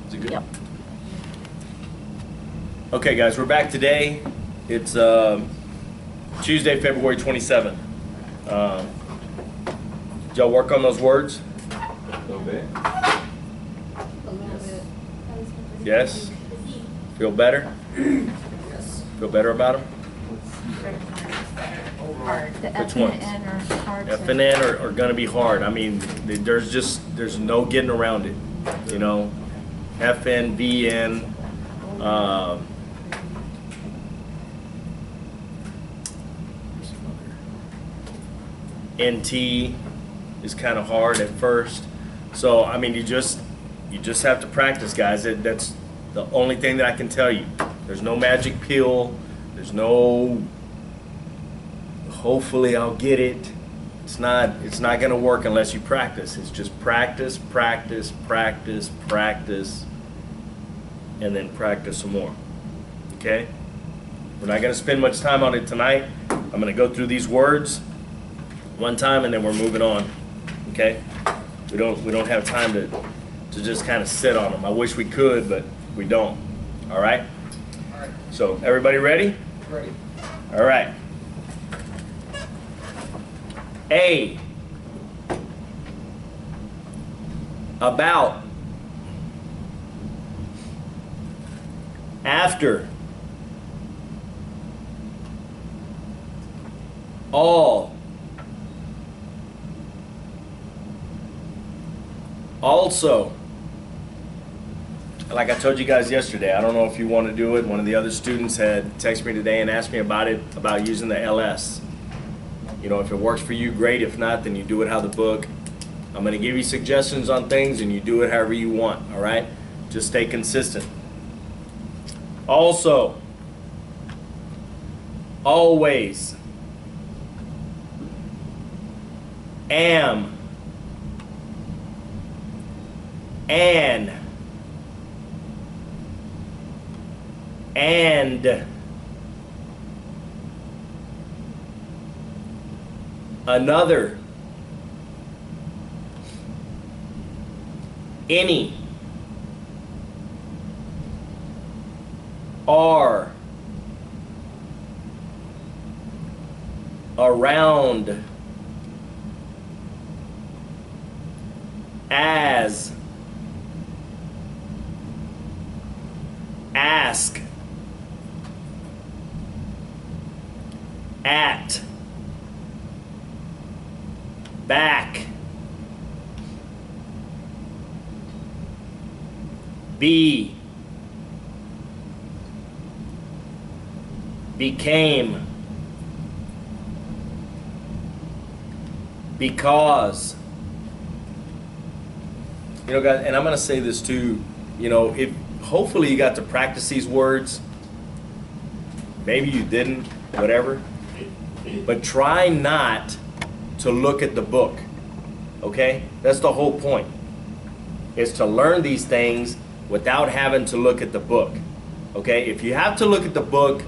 Is it good? Yep. Okay, guys, we're back today. It's Tuesday, February 27th. Did y'all work on those words? A little bit. Yes? Feel better? Yes. Feel better about them? The Which F ones? and N are hard. F and N are going to be hard. I mean, there's no getting around it. You know, F N V N. NT is kind of hard at first. So I mean, you just have to practice, guys. That's the only thing that I can tell you. There's no magic pill. There's no hopefully I'll get it. It's not going to work unless you practice. It's just practice, practice, practice, practice, and then practice some more. Okay? We're not going to spend much time on it tonight. I'm going to go through these words one time and then we're moving on. Okay? We don't have time to just kind of sit on them. I wish we could, but we don't. All right? All right. So, everybody ready? Ready. All right. A. About. After. All. Also. Like I told you guys yesterday, I don't know if you want to do it. One of the other students had texted me today and asked me about it, about using the LS. You know, if it works for you, great. If not, then you do it how the book. I'm going to give you suggestions on things and you do it however you want, all right? Just stay consistent. Also, always, am, and another, any, are, around, as, ask, at, back, be, became, because. You know, guys, and I'm going to say this too, you know, if hopefully you got to practice these words. Maybe you didn't, whatever. But try not to look at the book, okay? That's the whole point, is to learn these things without having to look at the book, okay? If you have to look at the book,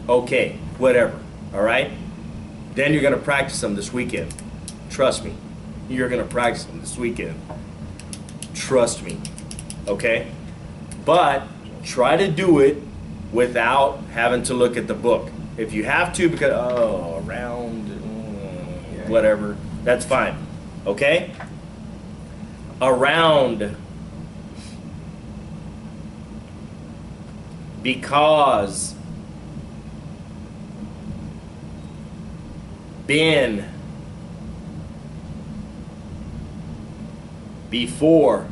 okay, whatever, all right? Then you're going to practice them this weekend. Trust me, you're going to practice them this weekend. Trust me, okay? But try to do it without having to look at the book. If you have to, because, oh, around, whatever, that's fine, okay? Around, because, been, before,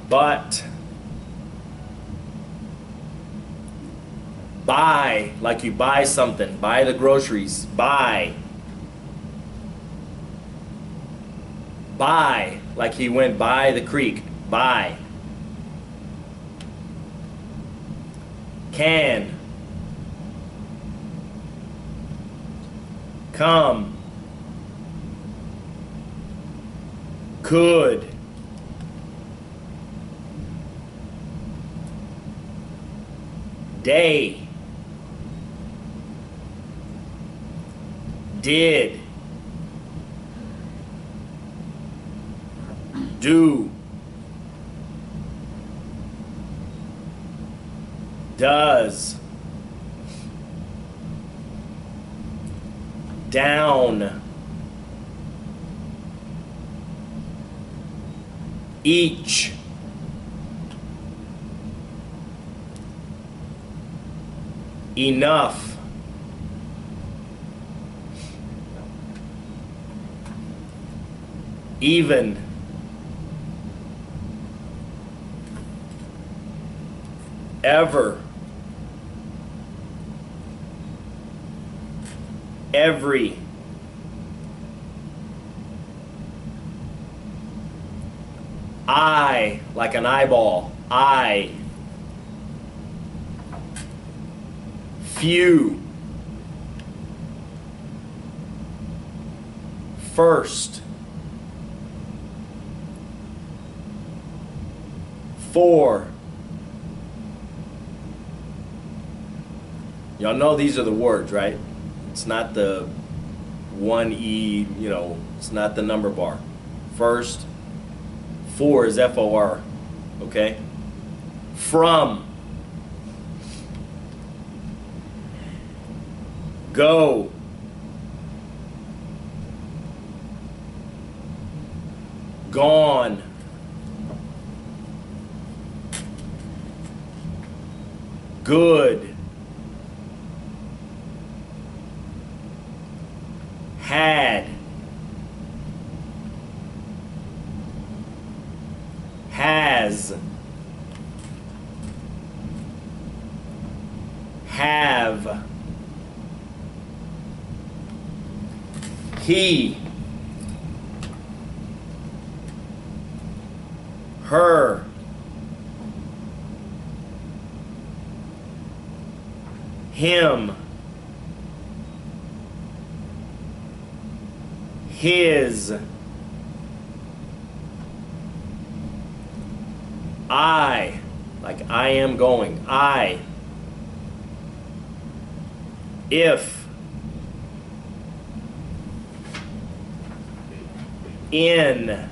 but, buy, like you buy something, buy the groceries, buy, like he went by the creek, buy, can, come, could, day, did, Do. Does. Down. Each. Enough. Even. Ever. Every. I, like an eyeball. I. Few. First. For. Y'all know these are the words, right? It's not the 1E, you know, it's not the number bar. First. For is F-O-R, okay? From. Go. Gone. Good. Had. Has. Have. He. Her. Him. His. I, like I am going. I. If. In.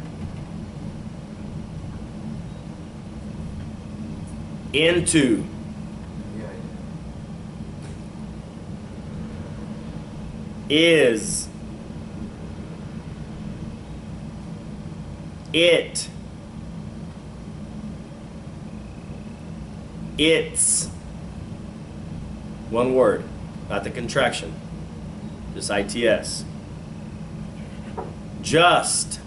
Into. Is. It. It's. One word, not the contraction. Just ITS. Just.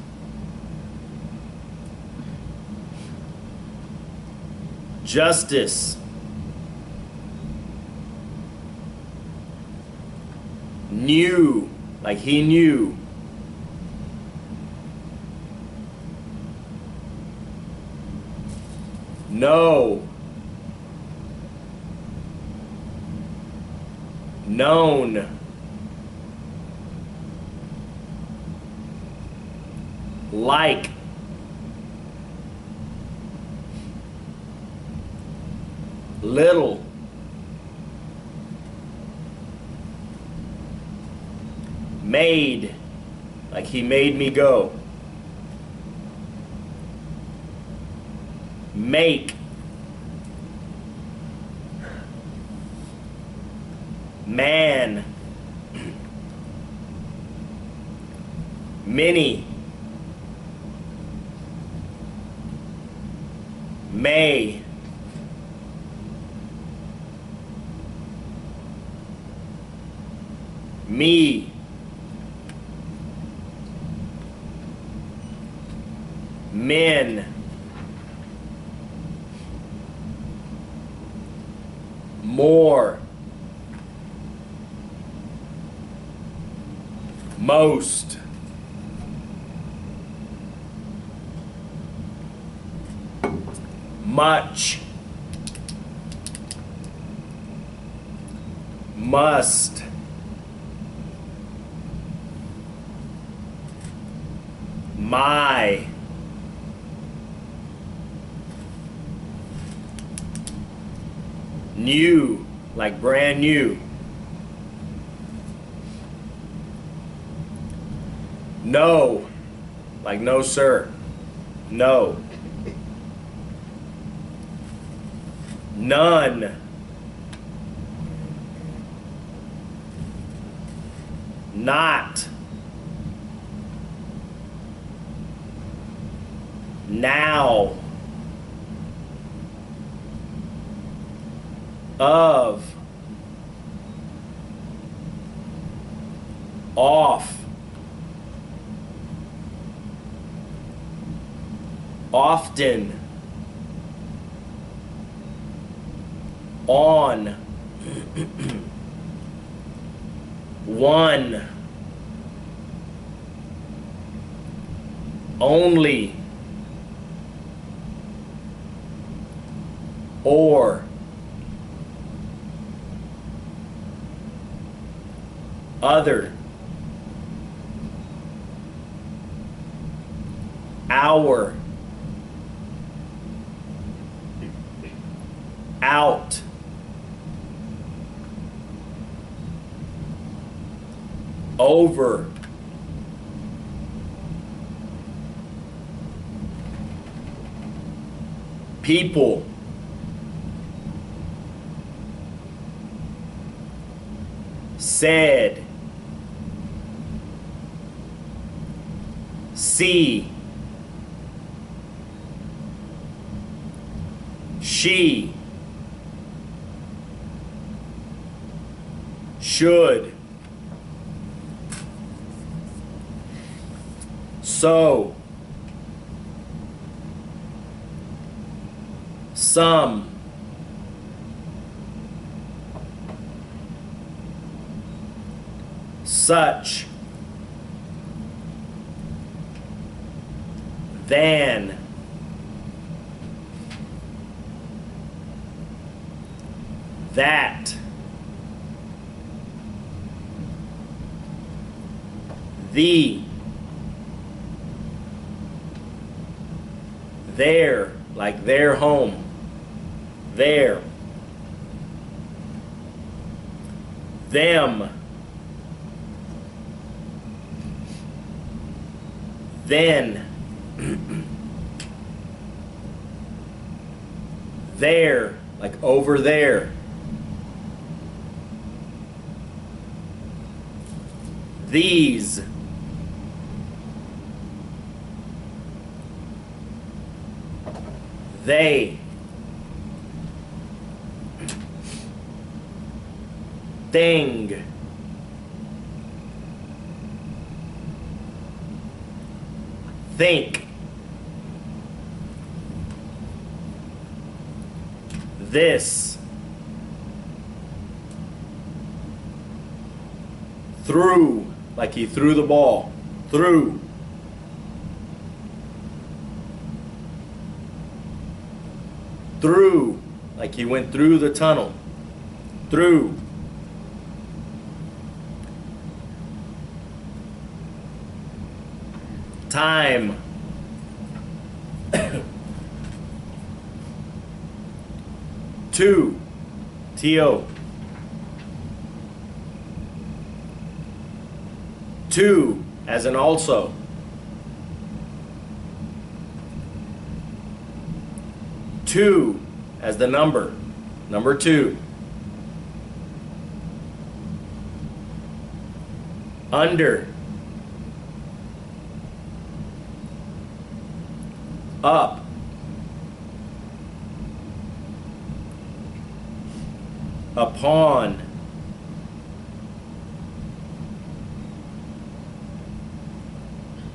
Justice. Knew, like he knew. Know. Known. Like. Little. Made, like he made me go. Make. Man. Many. May. Me. Men. More. Most. Much. Must. My. New, like brand new. No, like no sir. No. None. Not. Now. Of. Off. Often. On. One. Only. Or. Other. Our. Out. Over. People. Said. See. She. Should. So. Some. Such. Than. That. The. Their, like their home. There. Them. Then. There, like over there. These. They. Thing. Think. This. Through, like he threw the ball. Through. Through, like he went through the tunnel. Through. Time. To. T-O. To, as in also. Two, as the number. Number 2. Under. Up. Upon.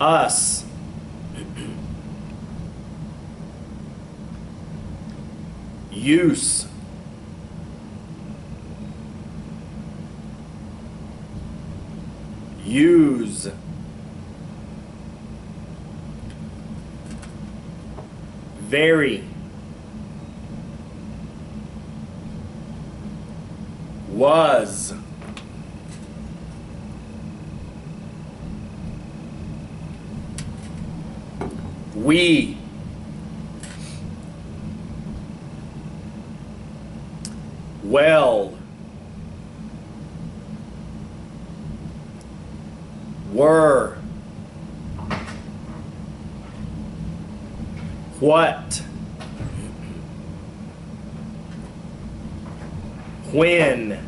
Us. Use. Use. Very. Was. We. Well. Were. What? When?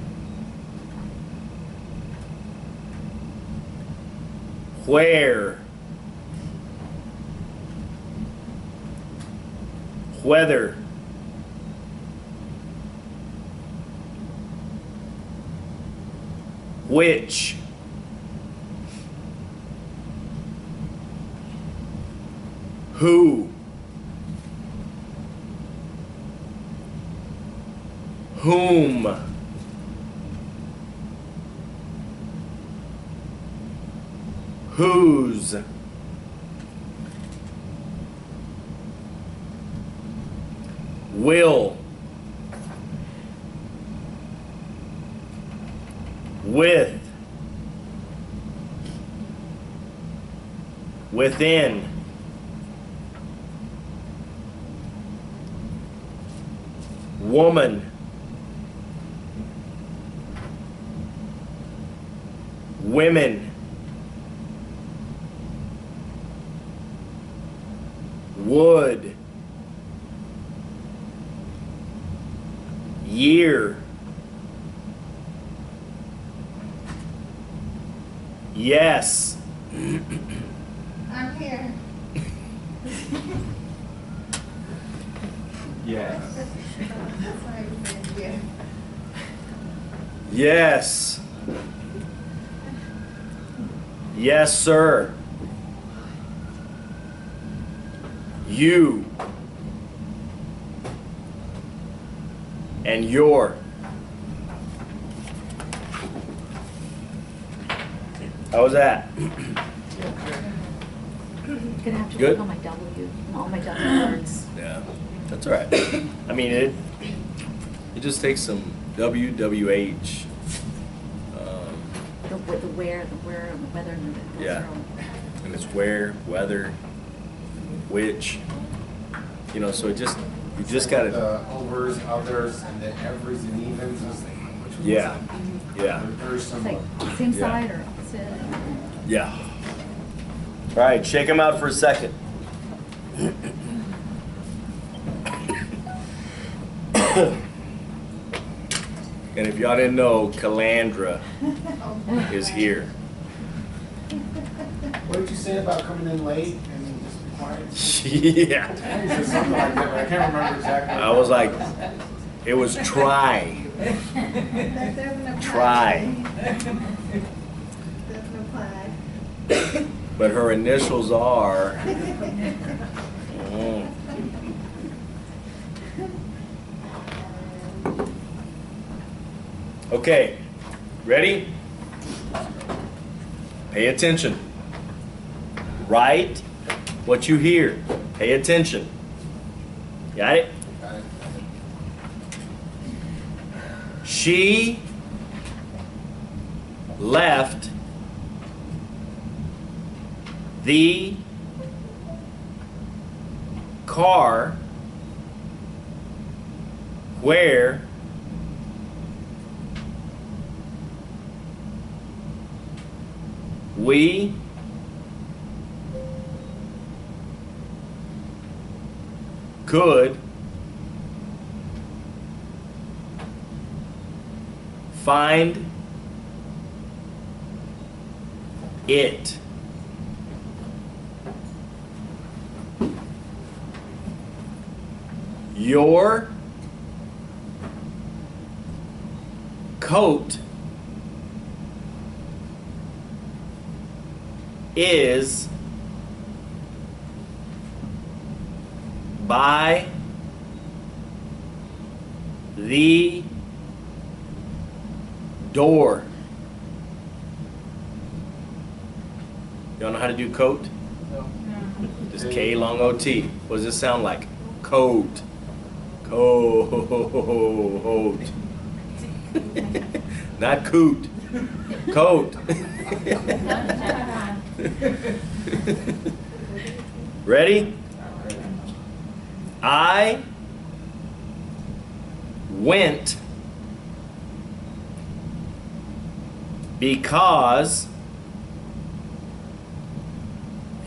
Where? Whether? Which? Who? Whom? Whose? Will? With? Within? Woman? Women? Would? Year? Yes. I'm here. Yes. That's why I said yes. Yes. Yes, sir. You. And your. How was that? I'm gonna have to Good? work on my W, all my W words. Yeah, that's all right. I mean, it just takes some WWH. The where, and the whether, and the. those Yeah. are all- And it's where, whether, which, you know, so you just gotta, The overs, others, and the everys and evens, is which one was yeah, it? yeah, There's It's some, like same Yeah. side or opposite. yeah. All right, shake them out for a second. And if y'all didn't know, Calandra is here. what did you say about coming in late and just be quiet? Yeah. I think you said something like that, but I can't remember exactly. I was like, it was try. That doesn't apply. Try. Doesn't apply. But her initials are. Mm. Okay, ready? Pay attention. Write what you hear. Pay attention. Got it? Got it. She left the car where we could find it. Your coat is by the door. Y'all know how to do coat? Just K long O-T. What does this sound like? Coat. Coat. Not coot. Coat. Ready? I went because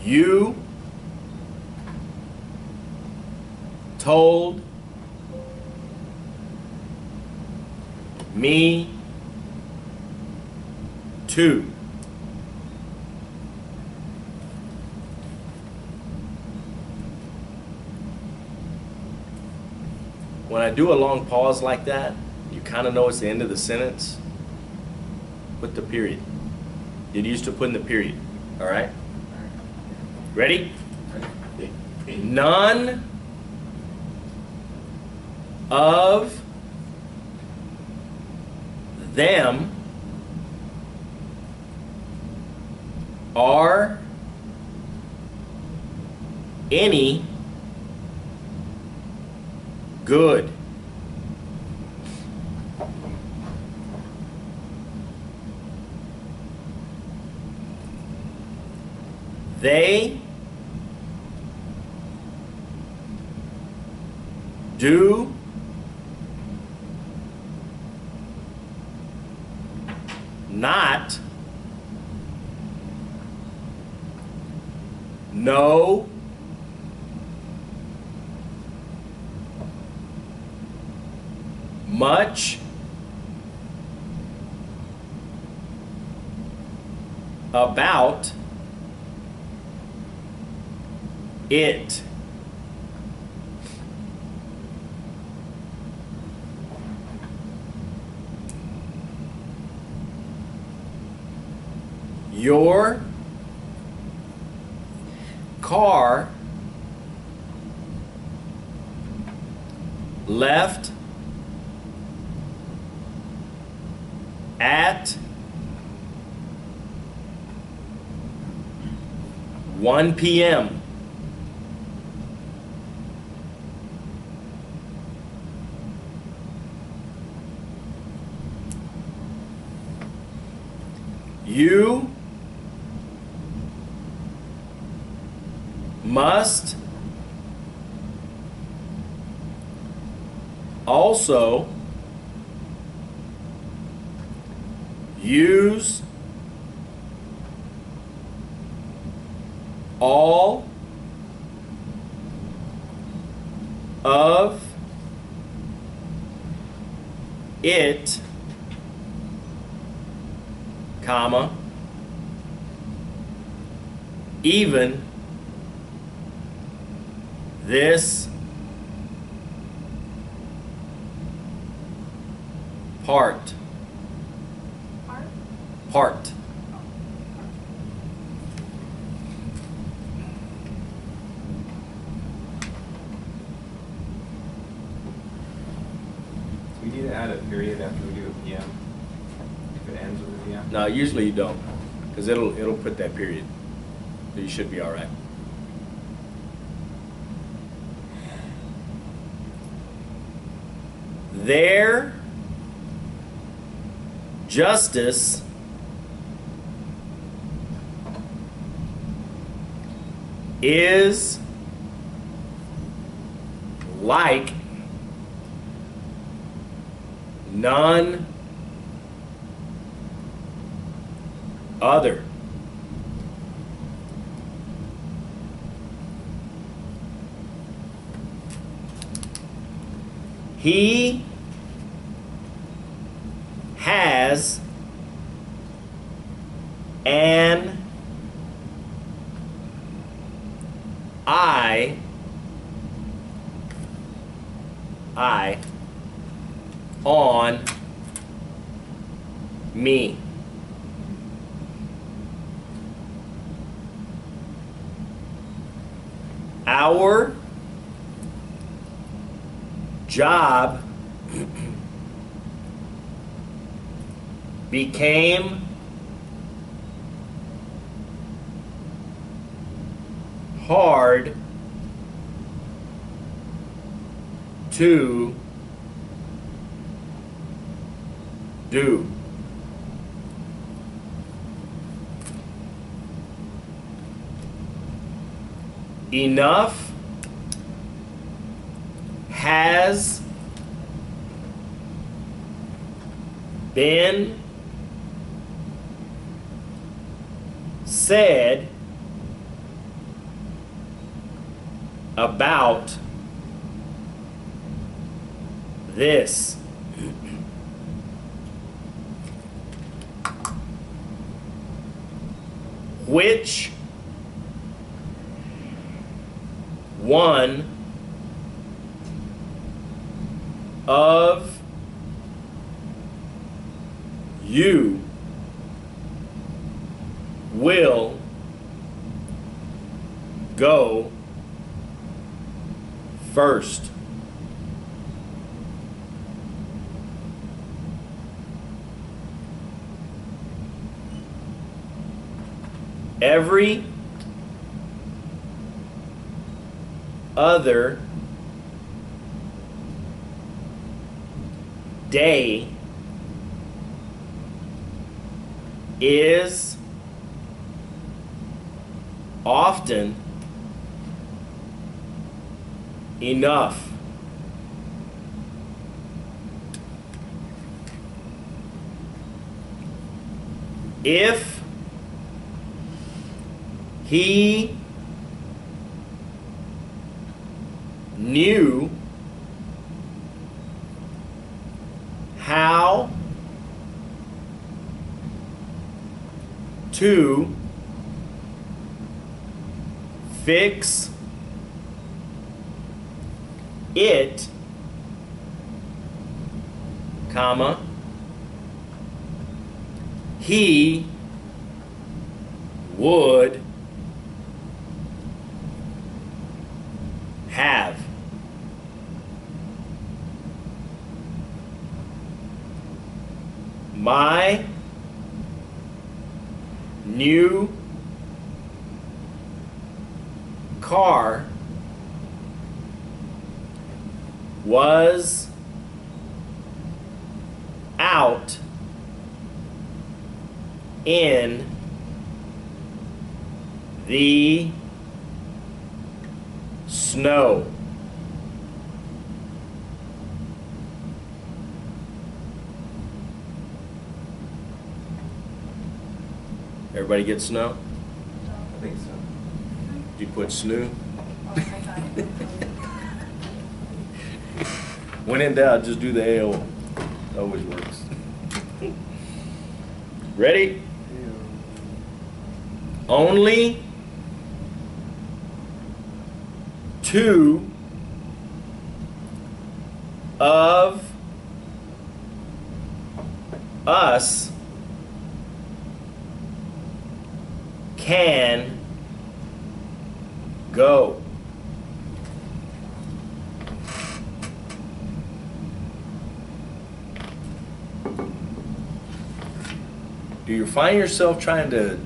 you told me to. When I do a long pause like that, you kind of know it's the end of the sentence. Put the period. Get used to putting the period. All right? Ready? None of them are any good. They do not know much about it. Your car left at 1 p.m. You must also use all of it, comma, even this part. Part. We need to add a period after we do a PM. If it ends with a PM. No, usually you don't, because it'll put that period. So you should be all right. Their justice is like none other. He has an eye on me. Our job became hard to do. Enough has been said about this. Which one of you will go first? Every other day is often enough. If he knew how to fix it, comma, he would have. My new car was out in the snow. Everybody get snow? I think so. You put snoo? When in doubt, just do the AO. Always works. Ready? Only two of us can go. Do you find yourself trying to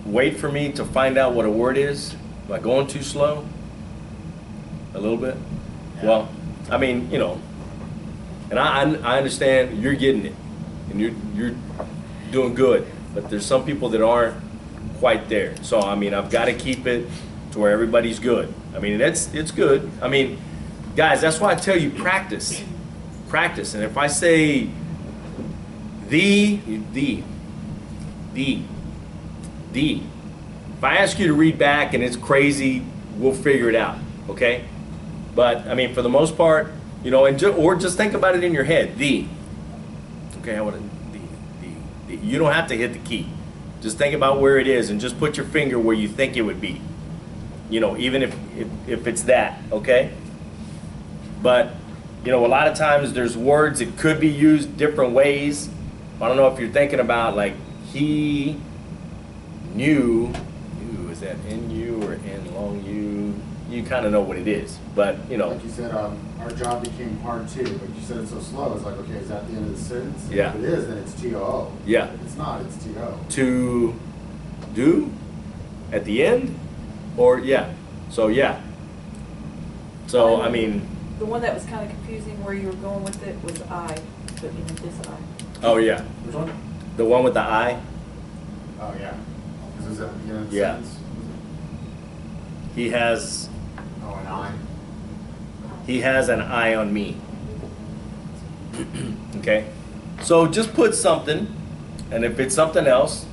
wait for me to find out what a word is? Am I going too slow? A little bit? Well, I mean, you know, and I understand you're getting it, and you're doing good, but there's some people that aren't quite there. So, I mean, I've got to keep it to where everybody's good. I mean, it's good. I mean, guys, that's why I tell you practice. Practice. And if I say the. If I ask you to read back and it's crazy, we'll figure it out, okay? But, I mean, for the most part, you know, or just think about it in your head, the. Okay, I want to, the. You don't have to hit the key. Just think about where it is and just put your finger where you think it would be. You know, even if it's that, okay? But, you know, a lot of times there's words that could be used different ways. I don't know if you're thinking about like he knew, is that N-U or N long U? You kind of know what it is, but you know. Like you said, our job became hard too, but you said it so slow. It's like, okay, is that the end of the sentence? Yeah. If it is, then it's T-O-O. Yeah. If it's not, it's T-O. To do at the end, or yeah. So yeah. So I mean. The one that was kind of confusing where you were going with it was I, but you meant this I. Oh yeah. Which one? The one with the I. Oh, yeah. Because it was at the beginning of the Yeah. sentence. He has. Oh, and I. He has an eye on me. Okay? So just put something, and if it's something else,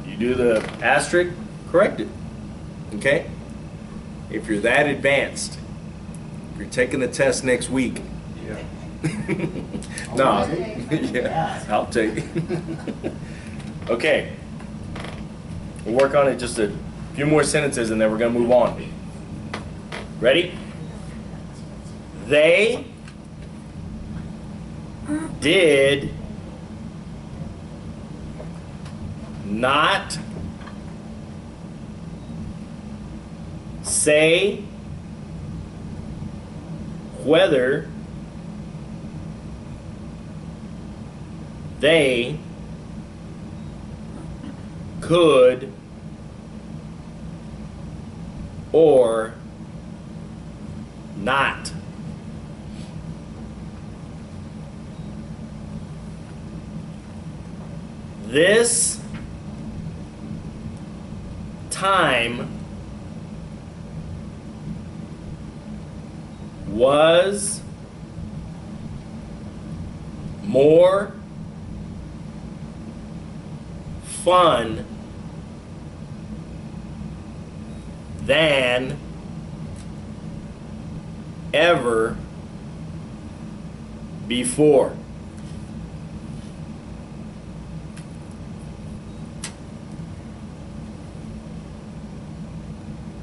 you do the asterisk, correct it. Okay? If you're that advanced, if You're taking the test next week. Yeah. No, I'll take yeah, I'll take. Okay, we'll work on it just a few more sentences and then we're gonna move on. Ready? They did not say whether they could or not. This time was more fun than ever before.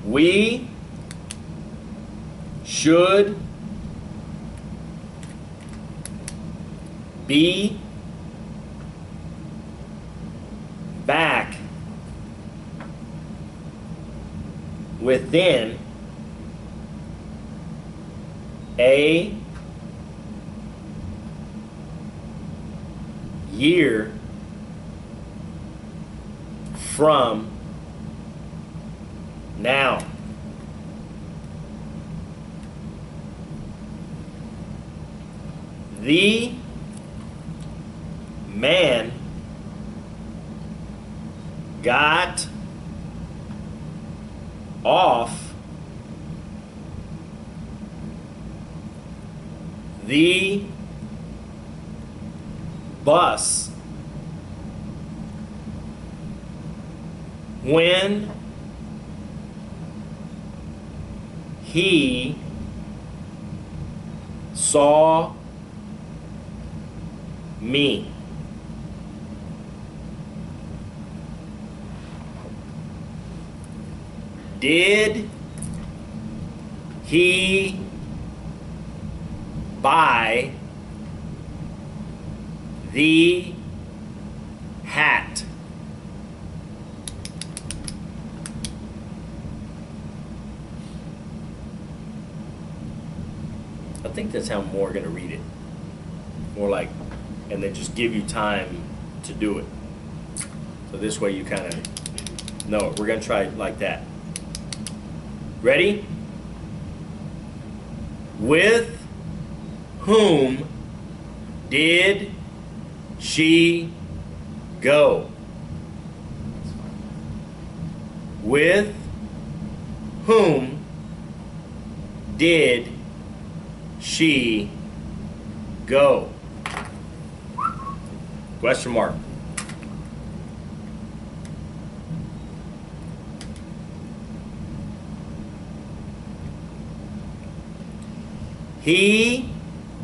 We should be back within a year from now. The man got off the bus when he saw me. Did he buy the hat? I think that's how more going to read it. More like, and then just give you time to do it. So this way you kind of know it. We're going to try it like that. Ready? With whom did she go? With whom did she go? Question mark. He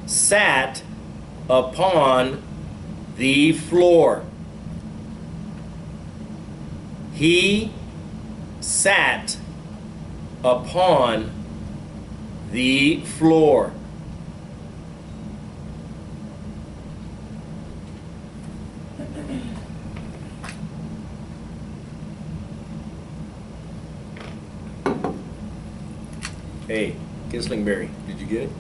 sat upon the floor. He sat upon the floor. Hey, Kislingberry, did you get it?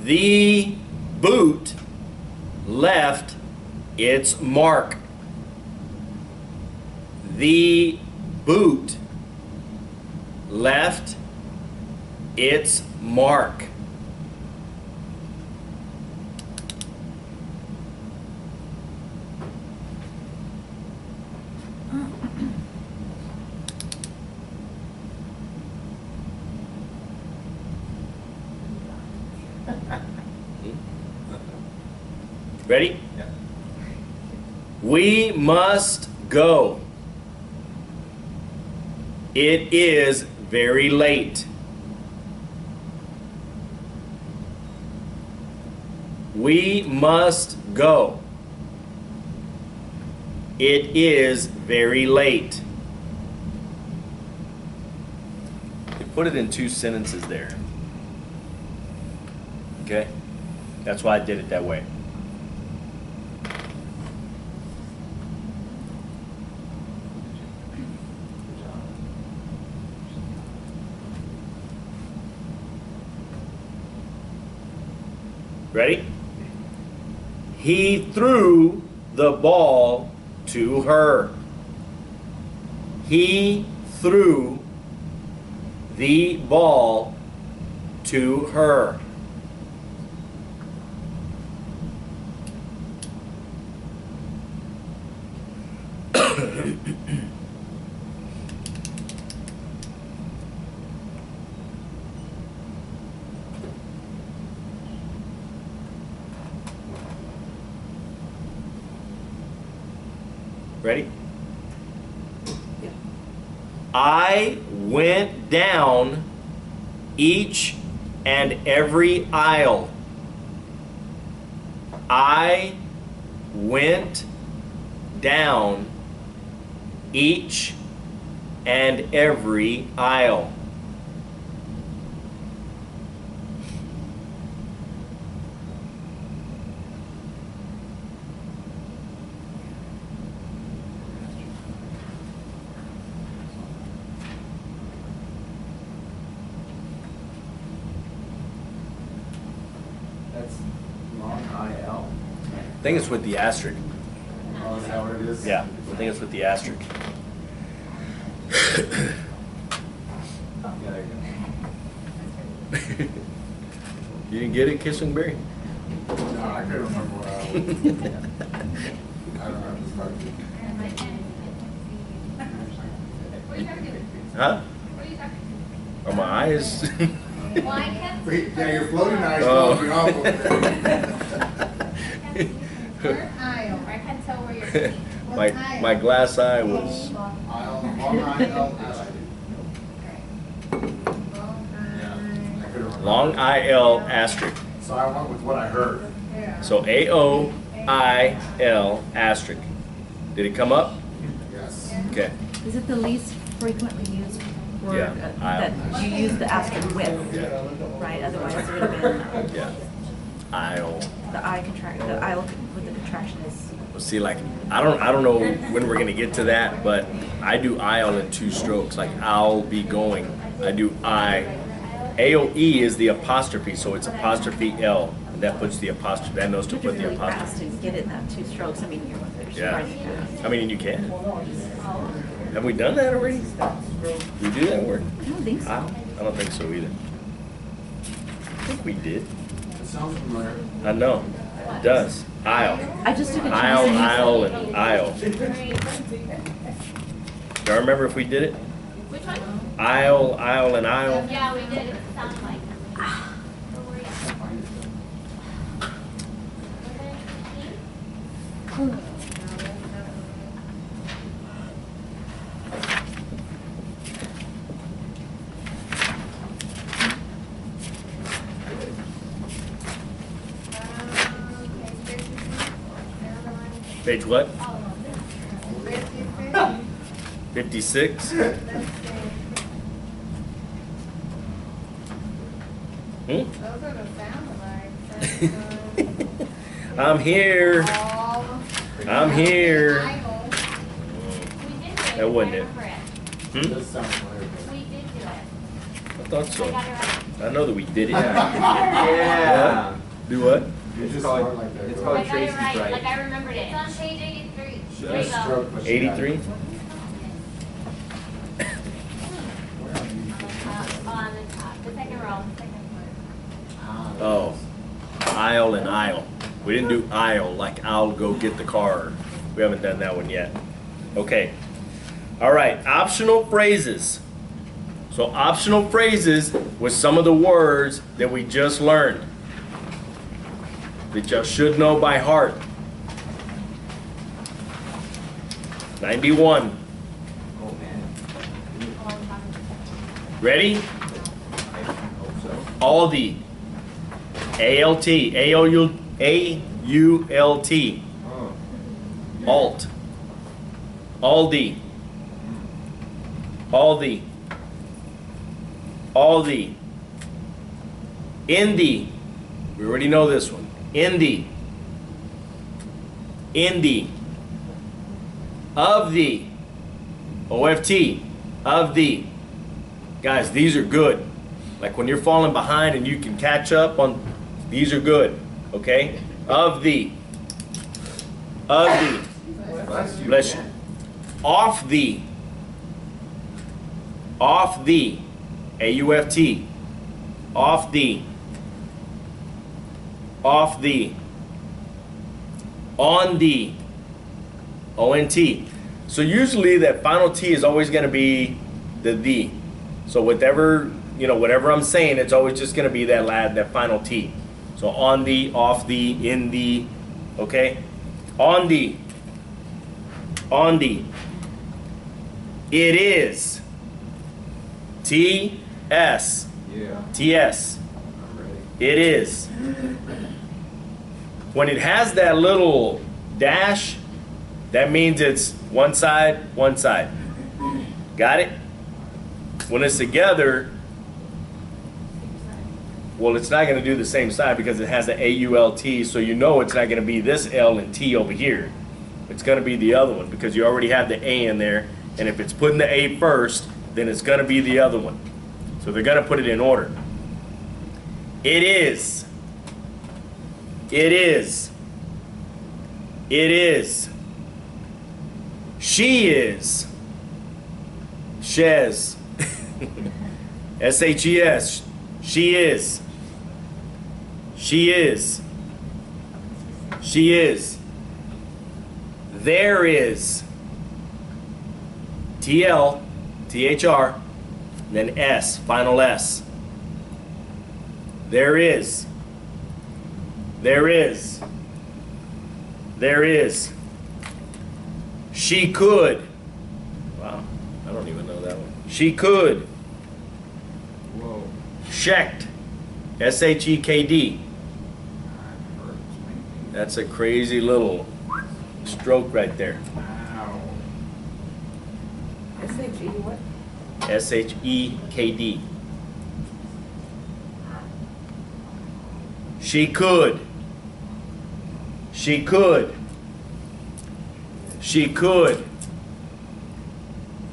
The boot left its mark. The boot left its mark. Ready? Yeah. We must go. It is very late. We must go. It is very late. You put it in 2 sentences there. Okay? That's why I did it that way. Ready? He threw the ball to her. He threw the ball to her. Ready? Yeah. I went down each and every aisle. I went down each and every aisle. That's long IL. I think it's with the asterisk. Oh, is that what it is? Yeah, I think it's with the asterisk. Yeah, there you go. You didn't get it, Kissing Berry? No, I couldn't remember what I was. I don't have to start. Huh? Are my eyes? Yeah, your floating eyes Oh. going off over there. What aisle? I can't tell where you're sitting. my glass eye was. Long IL asterisk. Yeah, I couldn't remember. Long IL asterisk. So I went with what I heard. Yeah. So AOIL asterisk. Did it come up? Yes. Okay. Is it the least frequently used word Yeah, aisle. that you use the asterisk with, Yeah. right? Otherwise it would have been, Yeah. Aisle. the I contract, the I with the contraction is, See, like I don't know when we're gonna get to that, but I do aisle in 2 strokes. Like I'll be going. I do I. AOE is the apostrophe, so it's apostrophe L. And that puts the apostrophe. That knows to you have put to the really fast apostrophe. to get it in that 2 strokes. I mean, you're Yeah. writing fast. I mean, you can. Have we done that already? We do that word? I don't think so. I don't think so either. I think we did. It sounds familiar. I know. It does. Aisle. I just took a chance Aisle, and used aisle, it. and aisle. Do I remember if we did it? Which one? Aisle, aisle, and aisle. Yeah, we did. It sounds like. Where were you? Page what? Oh, 56? Hmm? Those are the sound alarms. I'm here. I'm here. we did do it. That wasn't I it. remember it. Hmm? It does sound familiar. We did do it. I thought I so. got it right. I know that we did it. Yeah. Do what? You It's just called- start like that. it's go. called I got it Tracy's right. right. Like I remembered it. It's on page 83. There you Just go. stroke what you got. 83? On the top. The second row. Oh. Aisle and aisle. We didn't do aisle like I'll go get the car. We haven't done that one yet. Okay. All right. Optional phrases. So optional phrases was some of the words that we just learned that you should know by heart. 91. Oh, man. Oh, I'm talking. Ready? I hope so. Aldi. A-L-T. A-U-L-T. Oh. Alt. Aldi. Aldi. Aldi. Indy. We already know this one. Indy. Indy. Of the. O-F-T. Of the. Guys, these are good. Like when you're falling behind and you can catch up on, these are good. Okay? Of the. Of the. Bless you. Bless you. Off the. Off the. A-U-F-T. Off the. Off the. On the. O-N-T. So usually that final T is always going to be the. So whatever, whatever I'm saying, it's always just going to be that final T. So on the, off the, in the, okay? On the. On the. It is. T-S. Yeah, T-S. I'm ready. It is. When it has that little dash, that means it's one side, one side. Got it? When it's together, well, it's not going to do the same side because it has the A-U-L-T, so you know it's not going to be this L and T over here. It's going to be the other one because you already have the A in there, and if it's putting the A first, then it's going to be the other one. So they're going to put it in order. It is. It is. It is. She is. Shez. S-H-E-S. She is. She is. She is. There is. T-L. T-H-R. Then S. Final S. There is. There is. There is. She could. Wow, I don't even know that one. She could. Whoa. Sheked. S-H-E-K-D. That hurts me. That's a crazy little stroke right there. Ow. S-H-E what? S-H-E-K-D. She could. She could. She could.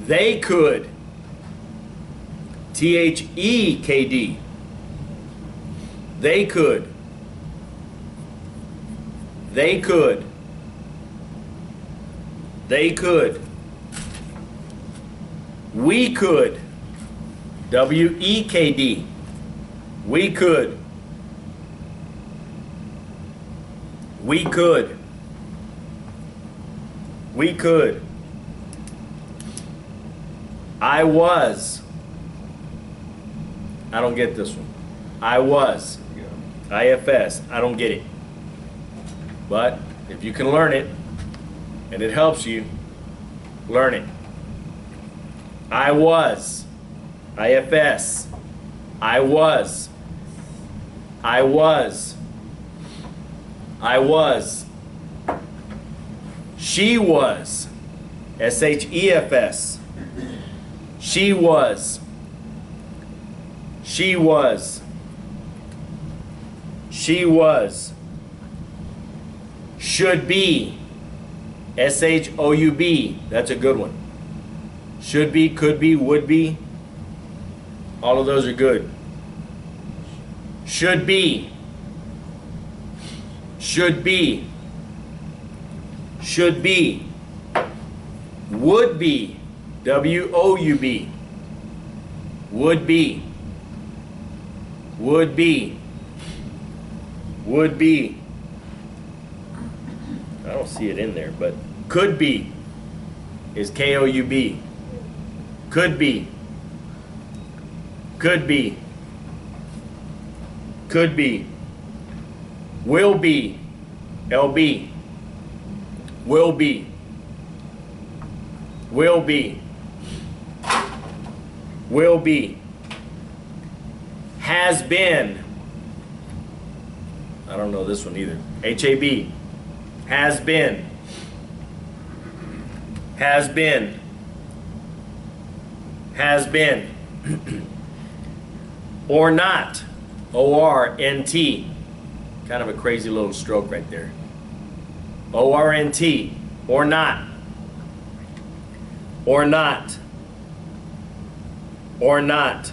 They could. T-H-E-K-D. They could. They could. They could. We could. W-E-K-D. We could. We could. We could. I was. I don't get this one. I was. There you go. IFS. I don't get it. But if you can learn it and it helps you, learn it. I was. IFS. I was. I was. I was. She was. S-H-E-F-S. She was. She was. She was. Should be. S-H-O-U-B. That's a good one. Should be, could be, would be. All of those are good. Should be. Should be. Should be. Would be. W-O-U-B. Would be. Would be. Would be. I don't see it in there, but could be is K-O-U-B. Could be. Could be. Could be. Will be. L-B. Will be. Will be. Will be. Has been. I don't know this one either. HAB. Has been. Has been. Has been. Or not. ORNT. Kind of a crazy little stroke right there. ORNT. Or not. Or not. Or not.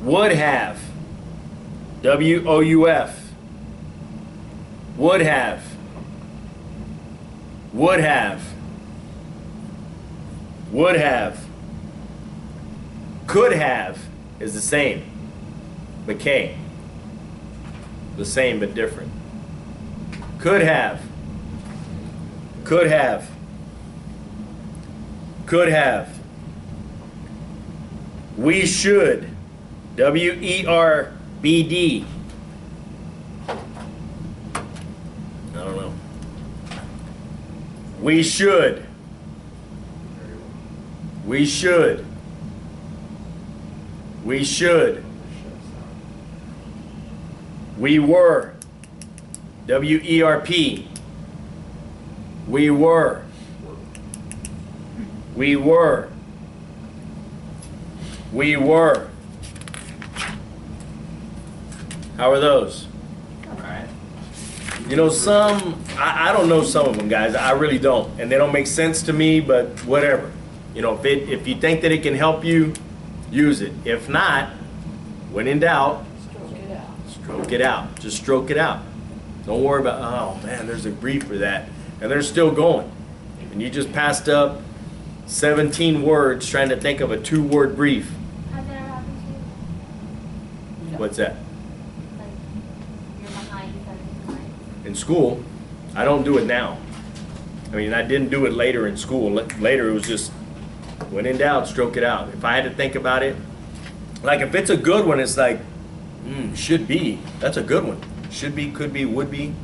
Would have. WOUF. Would have. Would have. Would have. Could have is the same. But K. The same but different. Could have. Could have. Could have. We should. WERBD. I don't know. We should. We should. We should. We were. WERP. We were. We were. We were. How are those? Alright. You know, some, I don't know some of them, guys. I really don't. And they don't make sense to me, but whatever. You know, if you think that it can help you, use it. If not, when in doubt, Stroke it out. stroke it out. Just stroke it out. Don't worry about, oh man, there's a brief for that. And they're still going. And you just passed up 17 words trying to think of a 2-word brief. Has that ever happened to you? What's that? Like, you're behind, you said behind. In school, I don't do it now. I mean, I didn't do it later in school. Later, it was just, when in doubt, stroke it out. If I had to think about it, like if it's a good one, it's like, should be. That's a good one. Should be, could be, would be.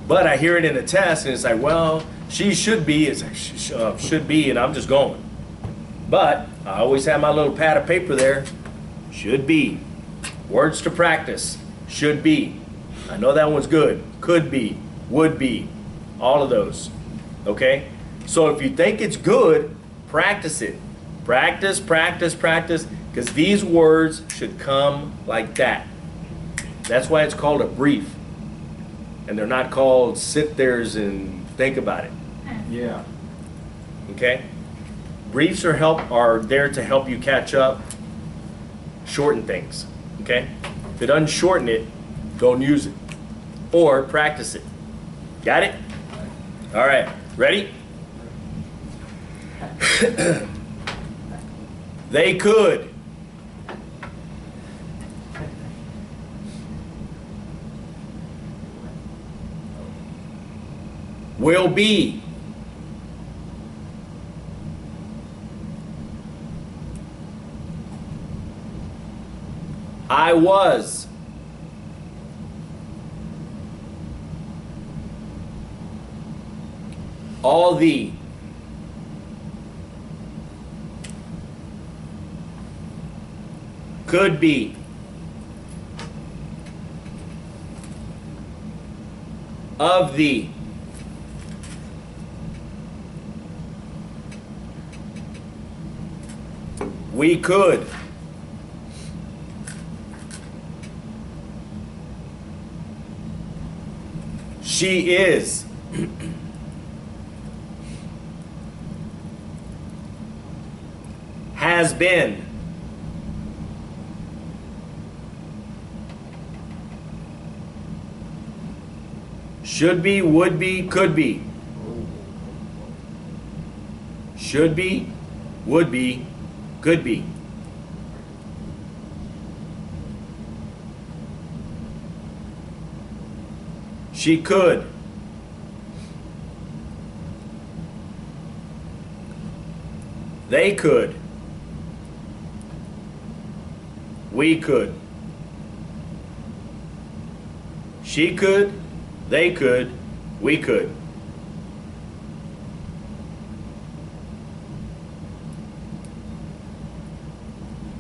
But I hear it in a test, and it's like, well, she should be. It's like, should be, and I'm just going. But I always have my little pad of paper there. Should be. Words to practice. Should be. I know that one's good. Could be. Would be. All of those. Okay? So if you think it's good, practice it. Practice, practice, practice. Because these words should come like that. That's why it's called a brief. And they're not called sit there's and think about it. Yeah. Okay? Briefs are there to help you catch up, shorten things. Okay? If it doesn't shorten it, don't use it. Or practice it. Got it? All right. Ready? They could. Will be. I was. All the. Could be. Of the. We could. She is. Has been. Should be, would be, could be. Should be, would be, could be. She could. They could. We could. She could. They could. We could.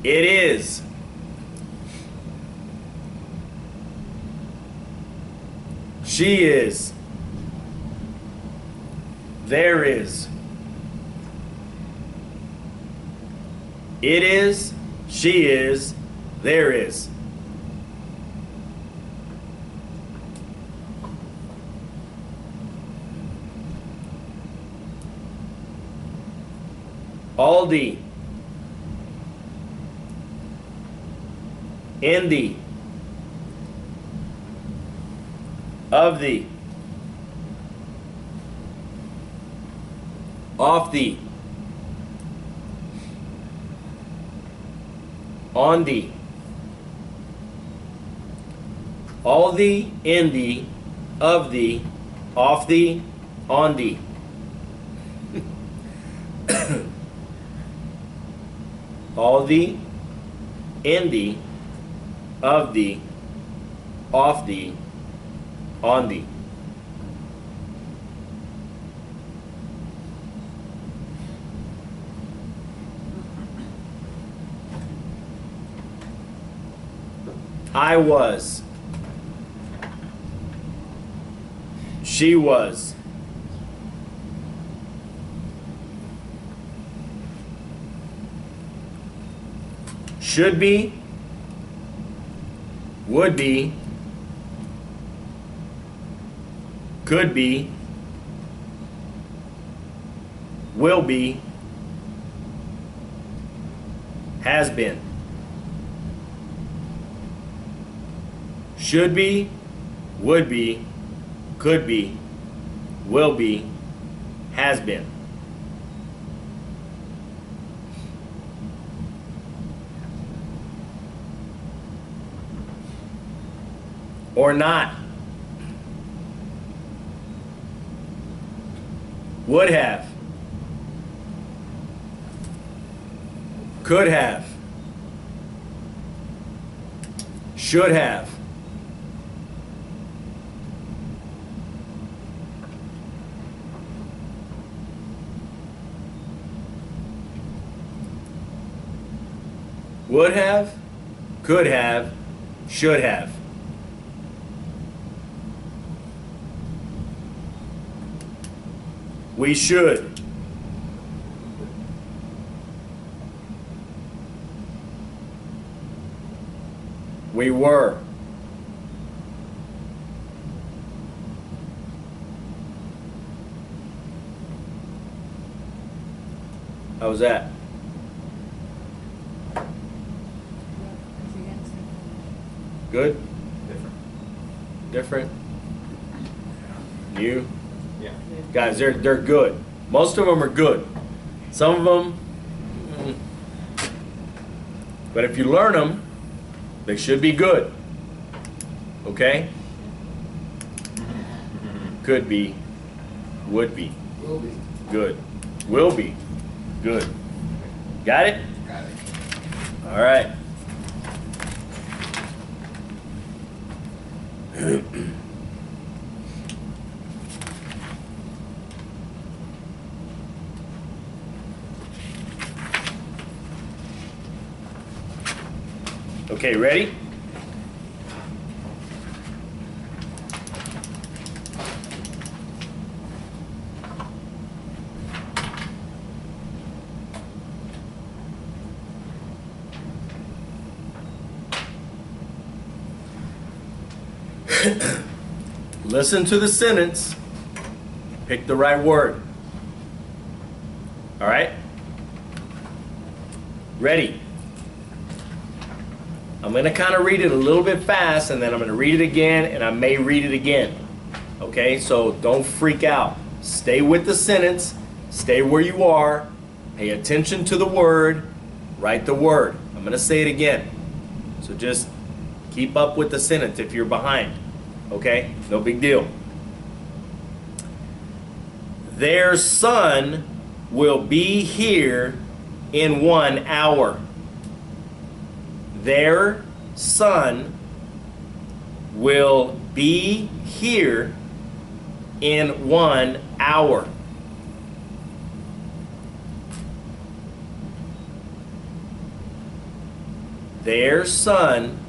It is. She is. There is. It is. She is. There is. Aldi. In the. Of the. Off the. On the. All the, in the, of the, off the, on the. All the, in the, of the, off the, on the. I was. She was. Should be. Would be. Could be. Will be. Has been. Should be, would be, could be, will be, has been. Or not. Would have. Could have. Should have. Would have, could have, should have. We should. We were. How was that? Good? Different. Different? New? Yeah. Guys, they're good. Most of them are good. Some of them, but if you learn them, they should be good. Okay? Could be, would be, Will be. good. Will be, good. Got it? Got it. All right. Okay, ready? Listen to the sentence. Pick the right word. All right? Ready? I'm going to kind of read it a little bit fast, and then I'm going to read it again, and I may read it again. Okay? So don't freak out. Stay with the sentence. Stay where you are. Pay attention to the word. Write the word. I'm going to say it again. So just keep up with the sentence if you're behind. Okay? No big deal. Their son will be here in 1 hour. Their son will be here in 1 hour. their son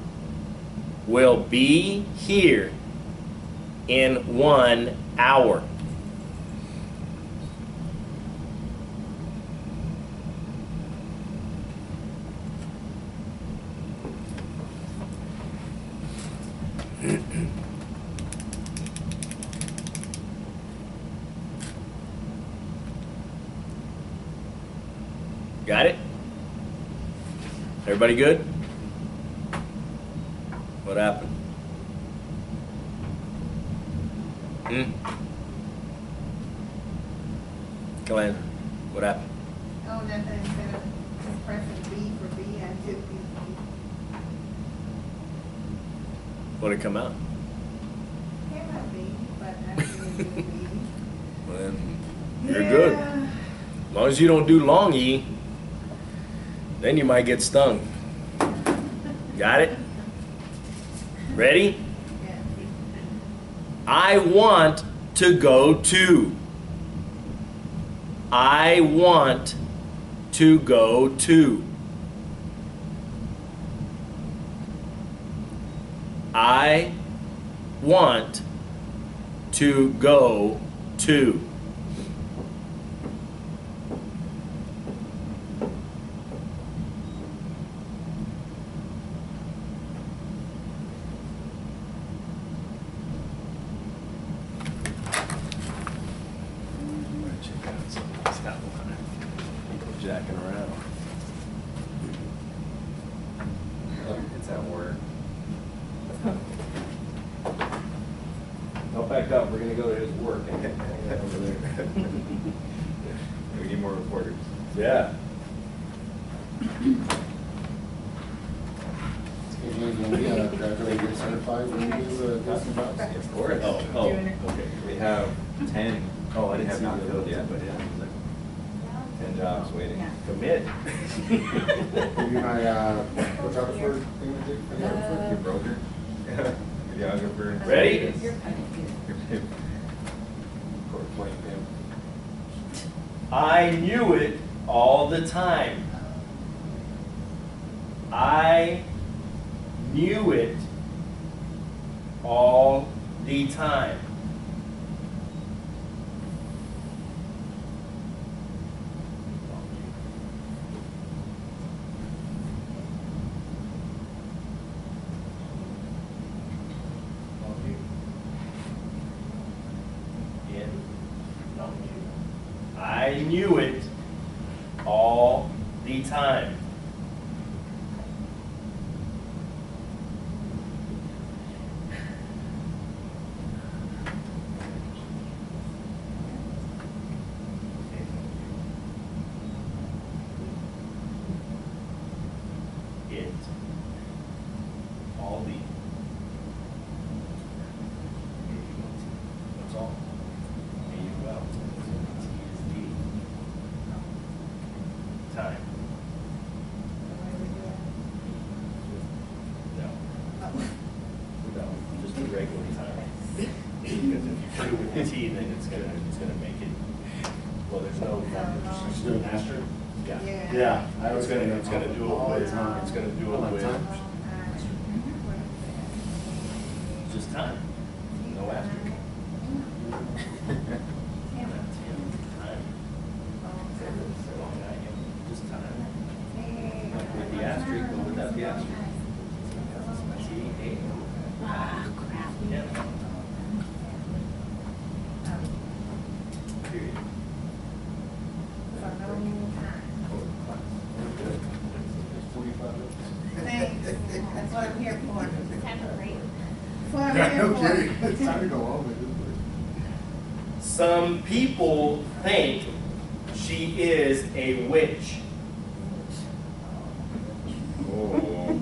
will be here in 1 hour. Got it? Everybody good? What happened? Glenn, what happened? Oh, nothing, instead of just pressing B for B, I took B. What did it come out? Came out B, but I didn't do B. Well, then you're good. As long as you don't do long E, then you might get stung. Got it? Ready? Yeah. I want to go to. I want to go to. I want to go to. Check out some of these outline. People jacking around. It's at work. Don't back up, we're gonna go to his work. We need more reporters. Yeah. When we graduate, get certified, when we do custom jobs. Of course. Oh, okay. We have 10. Oh, I We didn't have see not the filled other yet, two, but but yeah, 10 jobs waiting. Commit. Give you my, photographer thing to do? Your broker, videographer. Ready? You're kind of cute. Court point him. I knew it all the time. I knew it all the time. I knew it all the time. It all the. That's all. Time. No. No, just the regular time. Because if you put it with the T, then it's gonna make it, well, there's no. Just do an asterisk? Yeah. Yeah. It's gonna do it with, it's gonna do it with, just time. No asterisk. Time. Just time. With the asterisk, or without the asterisk. T-A. Ah, crap. Yeah. Period. Thanks, that's what I'm here for. Time for break. That's what I'm No here for. kidding. It's time to go home. Some people think she is a witch. Oh.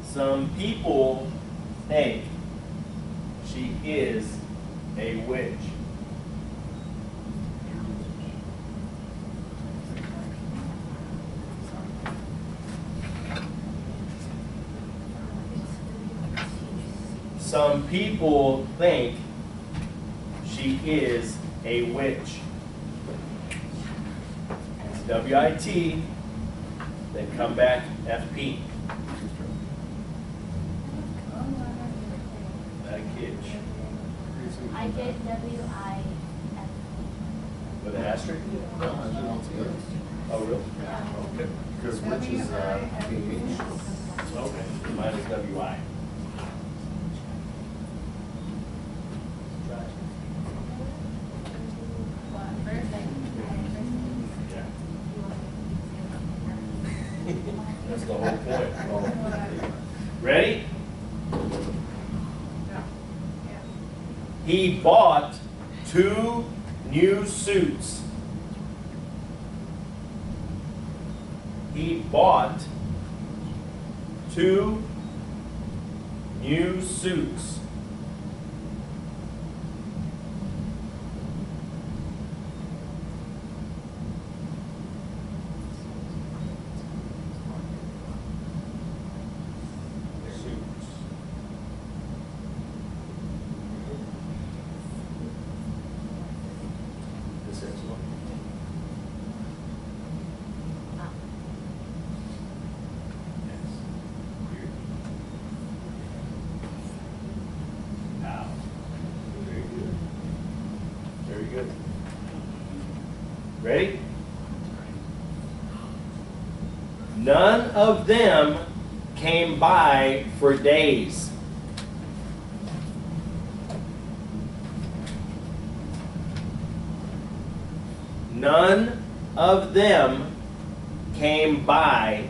Some people think she is a witch. Some people think she is a witch. It's W-I-T, then come back F-P. Not a kitch. I did WIF. With an asterisk? No, I did all together. Oh, really? Okay. Because which is, PH. Okay. Mine is W-I. Yeah. That's the whole point. Ready? He bought 2 new suits. He bought 2 new suits. This is one. Wow. Very good. Very good. Ready? None of them came by for days. None of them came by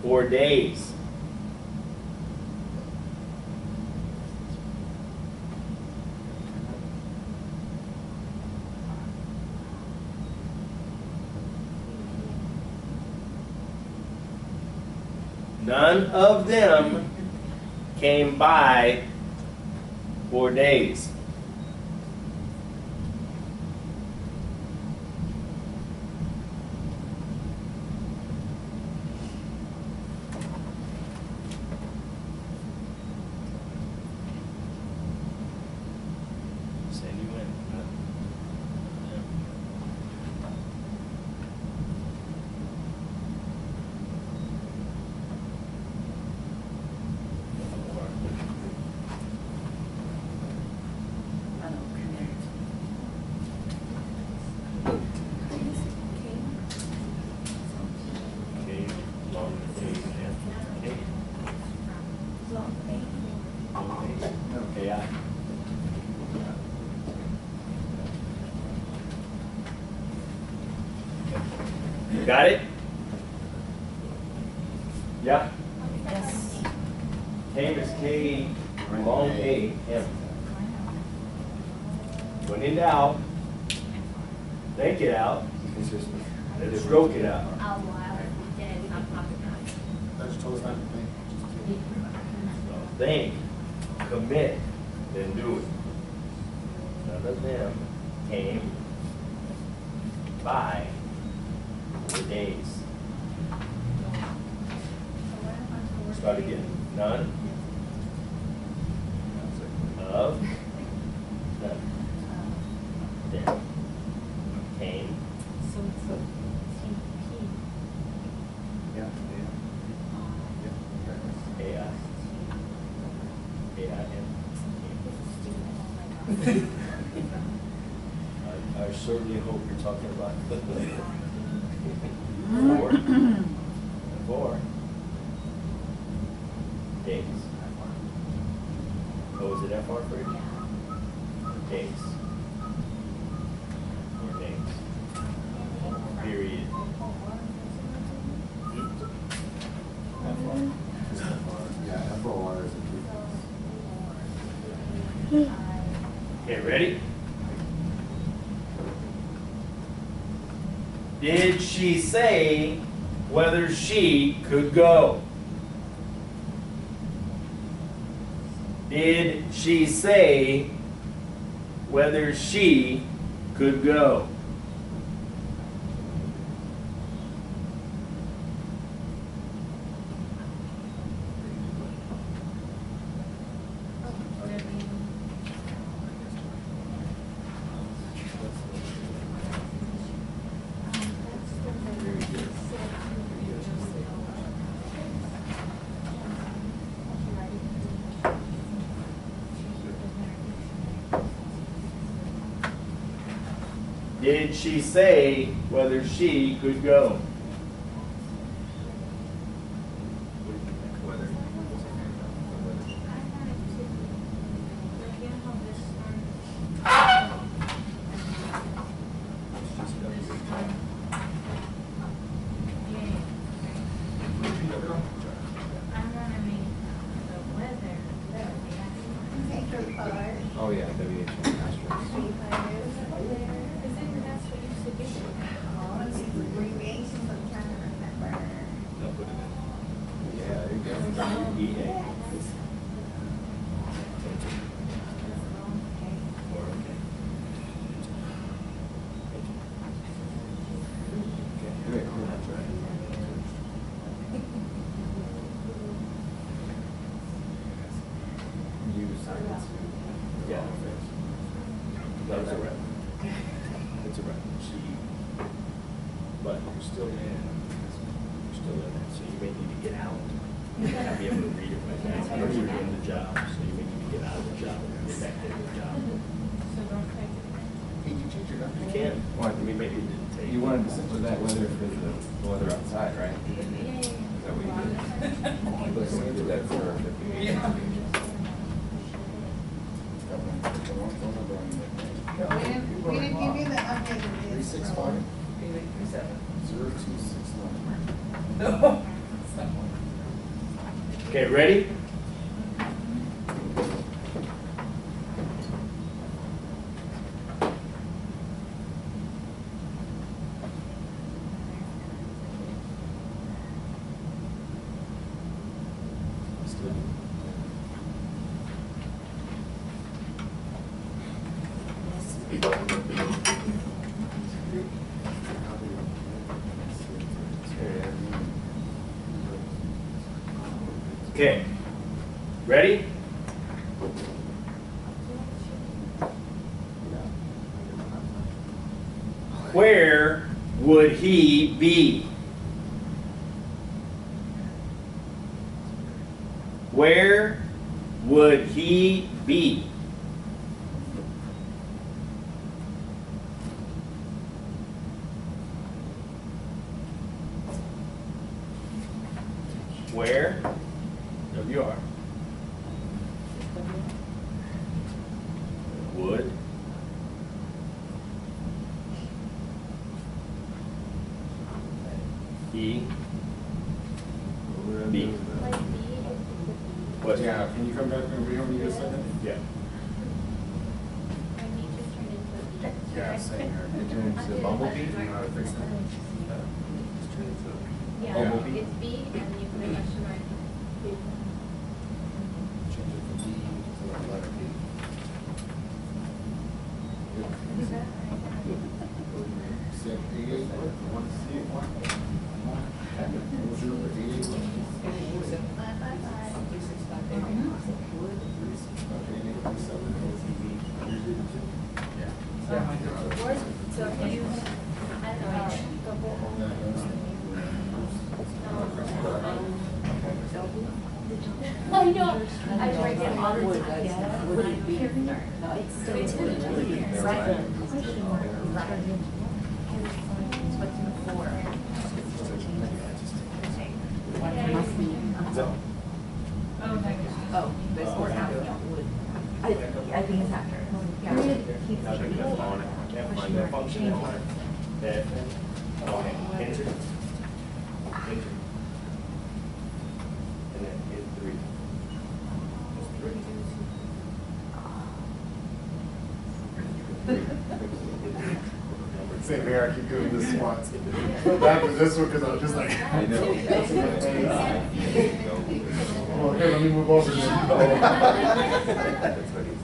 for days. None of them came by for days. Send you in. I don't connect. Okay, long K, K. Okay, I. Got it? Yeah? Yes. Came is K, long A, M. When in doubt, think it out, then stroke it out. Oh, wow. Dead. I'm popping out. That's told us not to think. Think, commit, then do it. None of them came by for days. Start again. None of them came So it's a Yeah. A-I. A-I-N. I certainly hope you're talking about four days. Oh, is it FR for you? Days. 4 days. Period. Yeah, FOR is Okay, ready? Did she say whether she could go? Did she say whether she could go? Did she say whether she could go? Weather. Take your card. Oh, yeah, WHO. All of these abbreviations, I'm trying to remember. They'll put it in. Yeah, there you go. WEA. You sign it. Yeah. That's a rep. It's a rep. But you're still in. You're still in it, so you may need to get out. You may not be able to read it right now. I know you're doing the job, so you may need to get out of the job and get back into the job. Can you change your number? You can. Well, I mean, maybe it didn't take. You wanted to sit with that weather for the weather outside, right? Is that what you did? So we did that for our We didn't give you the updated list. 365 0269. Okay, ready? Okay, ready? Where would he be? Where would he be? Where? WR. Would. He. Be. What? Yeah, can you come back and read what you just said? Yeah. Yeah, same here. It turned into Bumblebee? You know how to fix that? It's turned into Yeah, Bumblebee? it's B and you put a question mark. Change it from D to the letter B. Said 88, what? Want to see it? What? What's your number? 88? 367. So if you, I know, I write it all the time. would it be? No, it's still. It's in the Right. What's in the floor? Must be. Oh, this or after would. I think it's after. Now check that on it. I can't find that function on it. That, okay, enter. Enter. And then hit 3. Just 3. Same here, I keep doing this once. Back to this one because I was just like. I know. Well, here, let me move over.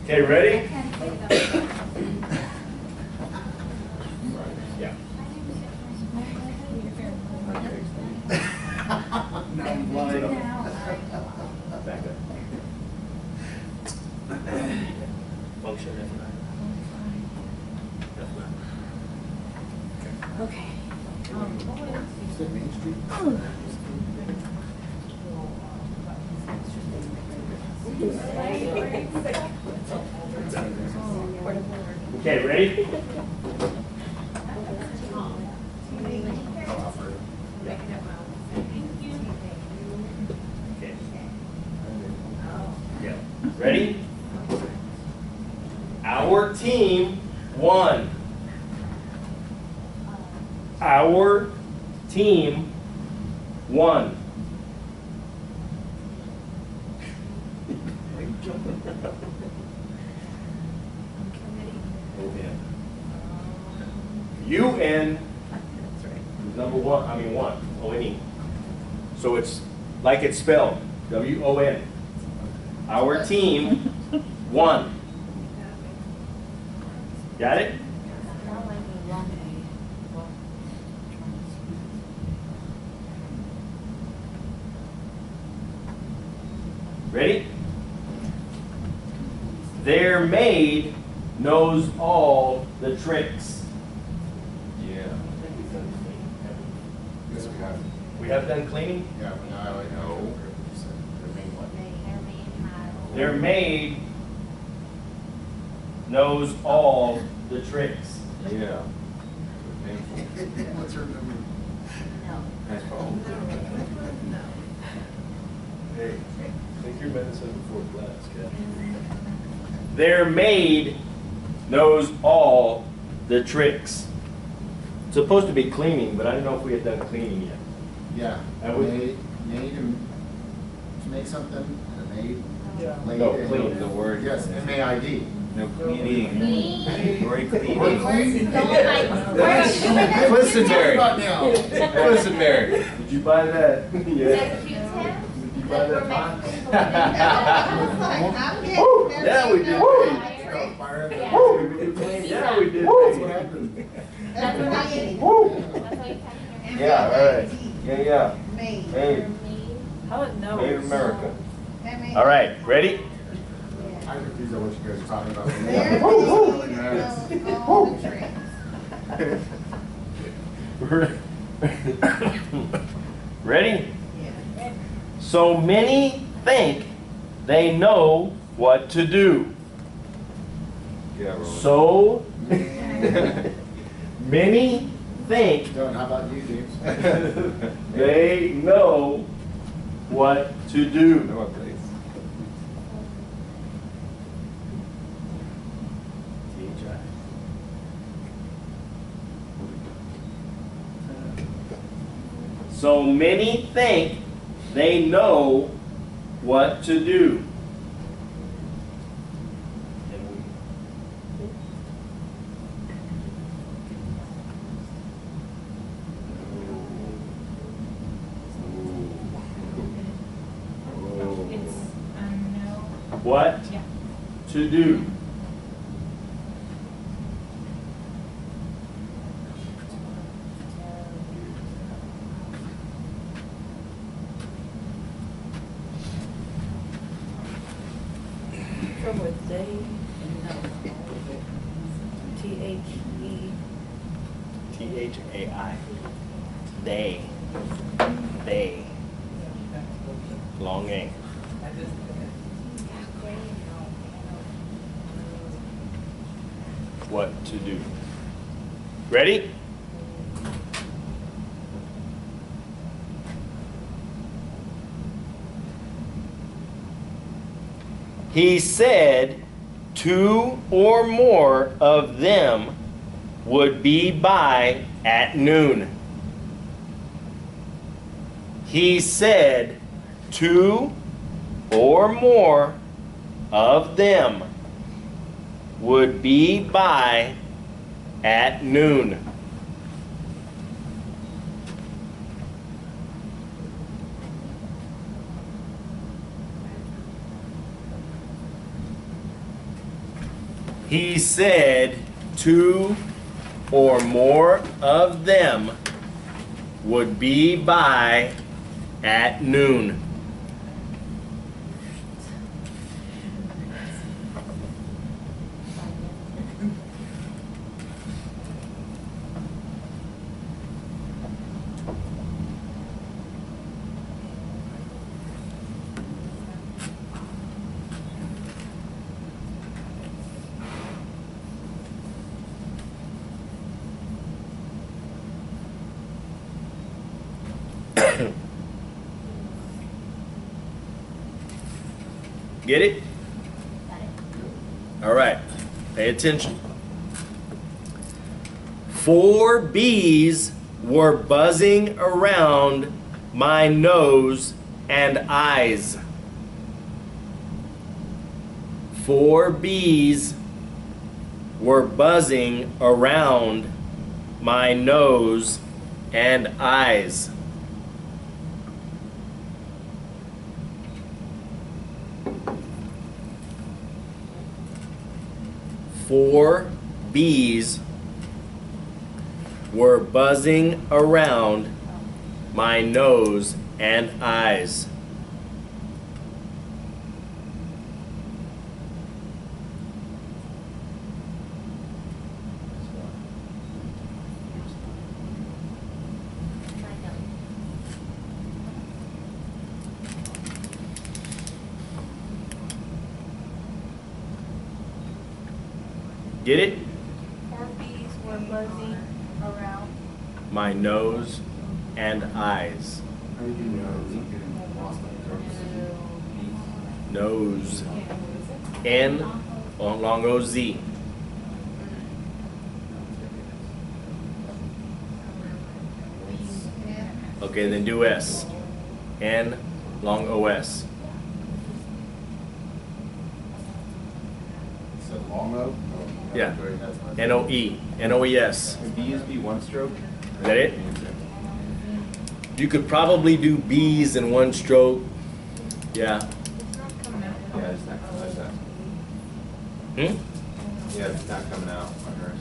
Okay, ready? Yeah. Now I'm blind. Back up. Function F9. Okay. Is it Main Street? Okay, ready? Our team won. Our team won. UN is number one, I mean one, O-N-E. So it's like it's spelled, W-O-N. Our team won. Got it? Ready? Their maid knows all the tricks. Yeah. Yes, we have. We have done cleaning? Yeah, but now I know. Their maid knows all the tricks. Yeah. Painful. What's her number? That's probably. Hey, take your medicine before class, Kat. Their maid knows all the tricks. It's supposed to be cleaning, but I don't know if we had done cleaning yet. Yeah. That was- Made to make something, and a maid. Yeah. Laid No, and- clean. The word. Yes, M-A-I-D. No cleaning. Or We're cleaning. clean. Listen, Mary. Talk about now. Listen, Mary. Did you buy that? Is Yeah. that Q-tip? Did you buy that box? Woo! Yeah, we did. Yeah, we did. That's what happened. That's what I did. Woo. That's what you said. Yeah, all right. Yeah. Maid. Hey, How it knows? made in America. M-A-I-D. All right, ready? I'm confused on what you guys are talking about. Their maid knows all the tricks. Ready? Yeah. So many think they know what to do. Yeah, Roland. So many think Dylan, how about you, James? they know what to do. No one plays. So many think they know what to do. It's, no. What Yeah. to do. Trouble with they and no. T-H-E. T-H-A-I. They. They. Long A. What to do. Ready? He said 2 or more of them would be by at noon. He said 2 or more of them would be by at noon. He said 2 or more of them would be by at noon. Get it? Got it. All right. Pay attention. 4 bees were buzzing around my nose and eyes. 4 bees were buzzing around my nose and eyes. Four bees were buzzing around my nose and eyes. Get it? 4 bees were buzzing around. My nose and eyes. How do you know you getting lost on the Nose. N, long O-Z. Okay, then do S. N, long O-S. So long O? Yeah. N-O-E. N-O-E-S. Can bees be one stroke? Is that it? You could probably do bees in one stroke. Yeah. Yeah, it's not coming out. Hmm? Yeah, it's not coming out on hers.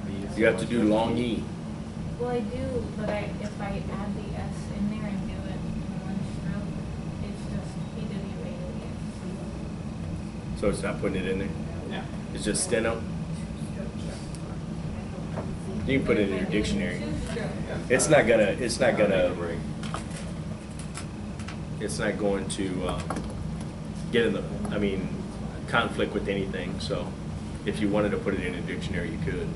Bees, You have to do one stroke. long E. Well, I do, but if I add the S in there and do it in one stroke, it's just E-W-A-L-E. So it's not putting it in there. Yeah. It's just steno. You can put it in your dictionary. Two strokes. Yeah, It's not gonna. Take a break. It's not going to get in the. I mean, conflict with anything. So, if you wanted to put it in a dictionary, you could.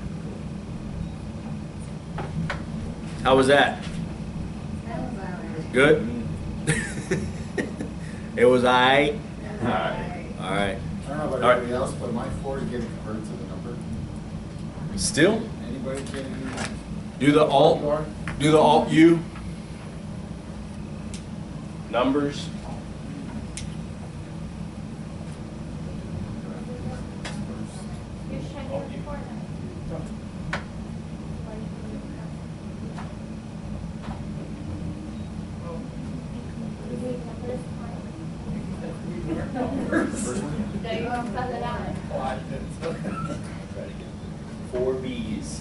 How was that? That was alright. Good. It was I. Alright. All right. I don't know about All right. anybody else, but my 4 is getting converted to the number. Still. Anybody getting? Do the alt. Do the alt U. Numbers. You should check your report. No, you can spell it out. 4 B's.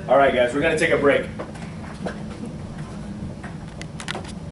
All right, guys, we're gonna take a break.